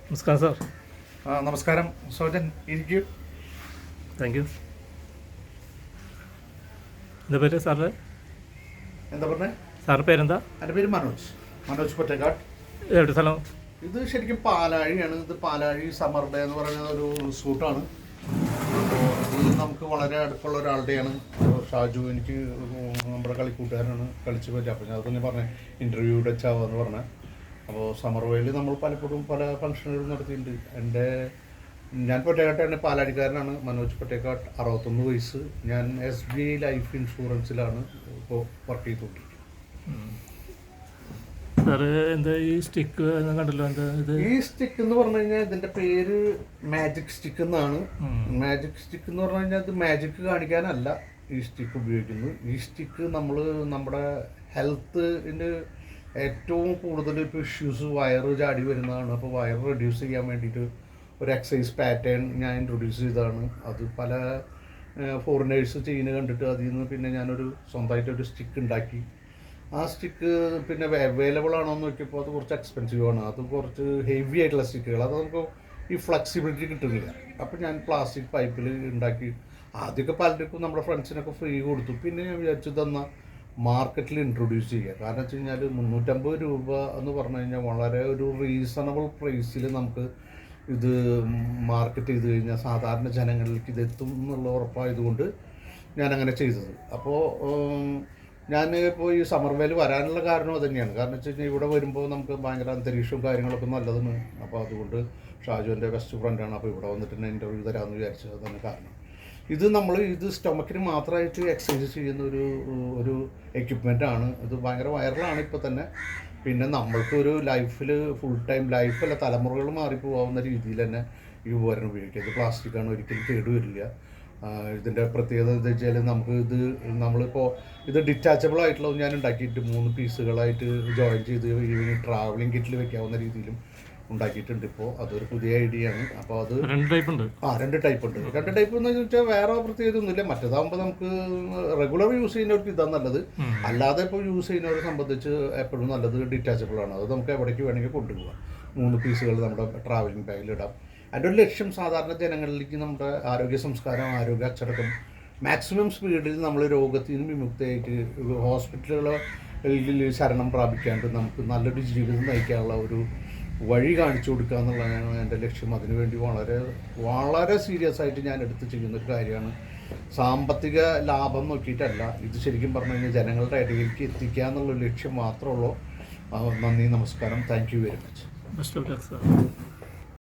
നമസ്കാരം സാർ. നമസ്കാരം സോജൻ, ഇരിക്കൂ. Thank you. എന്താ പേര് സാറിൻ്റെ? എന്താ പറഞ്ഞത്? സാറിൻ്റെ പേരെന്താ? എൻ്റെ പേര് മനോജ് പൊറ്റക്കാട്. എവിടെ സ്ഥലം? ഇത് ശരിക്കും പാലാഴിയാണ്. ഇത് പാലാഴി സമ്മർ ഡേ എന്ന് പറയുന്ന ഒരു റിസോർട്ടാണ്. അപ്പോൾ ഇത് നമുക്ക് വളരെ അടുപ്പുള്ള ഒരാളുടെയാണ്. ഷാജു എനിക്ക് നമ്മുടെ കളിക്കൂട്ടുകാരനാണ്, കളിച്ച് പറ്റുക. അപ്പോൾ ഞാൻ തന്നെ പറഞ്ഞ ഇൻ്റർവ്യൂ വെച്ചാവാന്ന് പറഞ്ഞത്. അപ്പോൾ സമ്മർ വേയിൽ നമ്മൾ പലപ്പോഴും പല ഫംഗ്ഷനുകളും നടത്തിയിട്ടുണ്ട്. ഞാൻ പൊറ്റേക്കാട്ട് പാലാഴിക്കാരനാണ്. മനോജ് പൊറ്റേക്കാട്, 61 വയസ്സ്. ഞാൻ SBI ലൈഫ് ഇൻഷുറൻസിലാണ് ഇപ്പോൾ വർക്ക് ചെയ്തുകൊണ്ടിരിക്കുന്നത്. സാറ് എന്താ ഈ സ്റ്റിക്ക് കണ്ടല്ലോ, എന്താ ഇത്? ഈ സ്റ്റിക്ക് എന്ന് പറഞ്ഞു കഴിഞ്ഞാൽ ഇതിൻ്റെ പേര് മാജിക് സ്റ്റിക്ക് എന്നാണ്. മാജിക് സ്റ്റിക്ക് എന്ന് പറഞ്ഞു കഴിഞ്ഞാൽ ഇത് മാജിക് കാണിക്കാനല്ല ഈ സ്റ്റിക്ക് ഉപയോഗിക്കുന്നത്. ഈ സ്റ്റിക്ക് നമ്മൾ നമ്മുടെ ഹെൽത്തിൻ്റെ ഏറ്റവും കൂടുതൽ ഇപ്പോൾ ഇഷ്യൂസ് വയറ് ചാടി വരുന്നതാണ്. അപ്പോൾ വയറ് റെഡ്യൂസ് ചെയ്യാൻ വേണ്ടിയിട്ട് ഒരു എക്സസൈസ് പാറ്റേൺ ഞാൻ ഇൻട്രൊഡ്യൂസ് ചെയ്തതാണ്. അത് പല ഫോറിനേഴ്സ് ചെയ്യുന്നത് കണ്ടിട്ട് അതിൽ നിന്ന് പിന്നെ ഞാനൊരു സ്വന്തമായിട്ടൊരു സ്റ്റിക്ക് ഉണ്ടാക്കി. ആ സ്റ്റിക്ക് പിന്നെ അവൈലബിൾ ആണോ എന്ന് നോക്കിയപ്പോൾ അത് കുറച്ച് എക്സ്പെൻസീവ് ആണ്. അത് കുറച്ച് ഹെവി ആയിട്ടുള്ള സ്റ്റിക്കുകൾ, അത് നമുക്ക് ഈ ഫ്ലെക്സിബിലിറ്റി കിട്ടുന്നില്ല. അപ്പോൾ ഞാൻ പ്ലാസ്റ്റിക് പൈപ്പിൽ ഉണ്ടാക്കി ആദ്യമൊക്കെ പലർക്കും നമ്മുടെ ഫ്രണ്ട്സിനൊക്കെ ഫ്രീ കൊടുത്തു. പിന്നെ ഞാൻ വിചാരിച്ചു തന്ന മാർക്കറ്റിൽ ഇൻട്രൊഡ്യൂസ് ചെയ്യുക. കാരണം വെച്ച് കഴിഞ്ഞാൽ 350 രൂപ എന്ന് പറഞ്ഞു കഴിഞ്ഞാൽ വളരെ ഒരു റീസണബിൾ പ്രൈസിൽ നമുക്ക് ഇത് മാർക്കറ്റ് ചെയ്ത് കഴിഞ്ഞാൽ സാധാരണ ജനങ്ങളിലേക്ക് ഇതെത്തും എന്നുള്ള ഉറപ്പായതുകൊണ്ട് ഞാനങ്ങനെ ചെയ്തത്. അപ്പോൾ ഞാൻ ഇപ്പോൾ ഈ സമ്മർ വേയിൽ വരാനുള്ള കാരണം അത് തന്നെയാണ്. കാരണം വെച്ച് കഴിഞ്ഞാൽ ഇവിടെ വരുമ്പോൾ നമുക്ക് ഭയങ്കര അന്തരീക്ഷവും കാര്യങ്ങളൊക്കെ നല്ലതാണ്. അപ്പോൾ അതുകൊണ്ട് ഷാജുവിൻ്റെ ബെസ്റ്റ് ഫ്രണ്ടാണ്. അപ്പോൾ ഇവിടെ വന്നിട്ട് തന്നെ ഇൻ്റർവ്യൂ തരാമെന്ന് വിചാരിച്ചത് തന്നെ കാരണം. ഇത് സ്റ്റൊമക്കിന് മാത്രമായിട്ട് എക്സസൈസ് ചെയ്യുന്ന ഒരു എക്യുപ്മെൻ്റാണ്. ഇത് ഭയങ്കര വൈറലാണ് ഇപ്പോൾ തന്നെ. പിന്നെ നമ്മൾക്കൊരു ലൈഫിൽ ഫുൾ ടൈം ലൈഫല്ല, തലമുറകൾ മാറിപ്പോകാവുന്ന രീതിയിൽ തന്നെ ഈ ഉപകരണം ഉപയോഗിക്കുക. ഇത് പ്ലാസ്റ്റിക്കാണ്, ഒരിക്കലും കേടുവരില്ല. ഇതിൻ്റെ പ്രത്യേകത എന്താ വെച്ചാൽ നമ്മളിപ്പോൾ ഇത് ഡിറ്റാച്ചബിൾ ആയിട്ടുള്ളത് ഞാൻ ഉണ്ടാക്കിയിട്ട് 3 പീസുകളായിട്ട് ജോയിൻ ചെയ്ത് ഈവനിങ് ട്രാവലിംഗ് കിറ്റിൽ വെക്കാവുന്ന രീതിയിലും ഉണ്ടാക്കിയിട്ടുണ്ട്. ഇപ്പോൾ അതൊരു പുതിയ ഐഡിയ ആണ്. അപ്പോൾ അത് 2 ടൈപ്പ് ഉണ്ട്. 2 ടൈപ്പ് ഉണ്ട്. 2 ടൈപ്പ് എന്ന് വെച്ചാൽ വേറെ പ്രത്യേകത ഒന്നുമില്ല. മറ്റേതാകുമ്പോൾ നമുക്ക് റെഗുലർ യൂസ് ചെയ്യുന്നവർക്ക് ഇതാണ് നല്ലത്. അല്ലാതെ ഇപ്പോൾ യൂസ് ചെയ്യുന്നവരെ സംബന്ധിച്ച് എപ്പോഴും നല്ലത് ഡിറ്റാച്ചബിൾ ആണ്. അത് നമുക്ക് എവിടേക്ക് വേണമെങ്കിൽ കൊണ്ടുപോകാം. 3 പീസുകൾ നമ്മുടെ ട്രാവലിംഗ് ബാഗിൽ ഇടാം. അതിൻ്റെ ഒരു ലക്ഷ്യം സാധാരണ ജനങ്ങളിലേക്ക് നമ്മുടെ ആരോഗ്യ സംസ്കാരം, ആരോഗ്യ അച്ചടക്കം മാക്സിമം സ്പീഡിൽ നമ്മൾ രോഗത്തിൽ നിന്ന് വിമുക്തയായിട്ട് ഹോസ്പിറ്റലുകളിൽ ശരണം പ്രാപിക്കാണ്ട് നമുക്ക് നല്ലൊരു ജീവിതം നയിക്കാനുള്ള ഒരു വഴി കാണിച്ചു കൊടുക്കുക എന്നുള്ളതാണ് എൻ്റെ ലക്ഷ്യം. അതിനുവേണ്ടി വളരെ വളരെ സീരിയസ് ആയിട്ട് ഞാൻ എടുത്ത് ചെയ്യുന്നൊരു കാര്യമാണ്. സാമ്പത്തിക ലാഭം നോക്കിയിട്ടല്ല, ഇത് ശരിക്കും പറഞ്ഞു കഴിഞ്ഞാൽ ജനങ്ങളുടെ ഇടയിലേക്ക് എത്തിക്കുക എന്നുള്ള ലക്ഷ്യം മാത്രമേ ഉള്ളൂ. നന്ദി, നമസ്കാരം, thank you very much. Best of luck sir.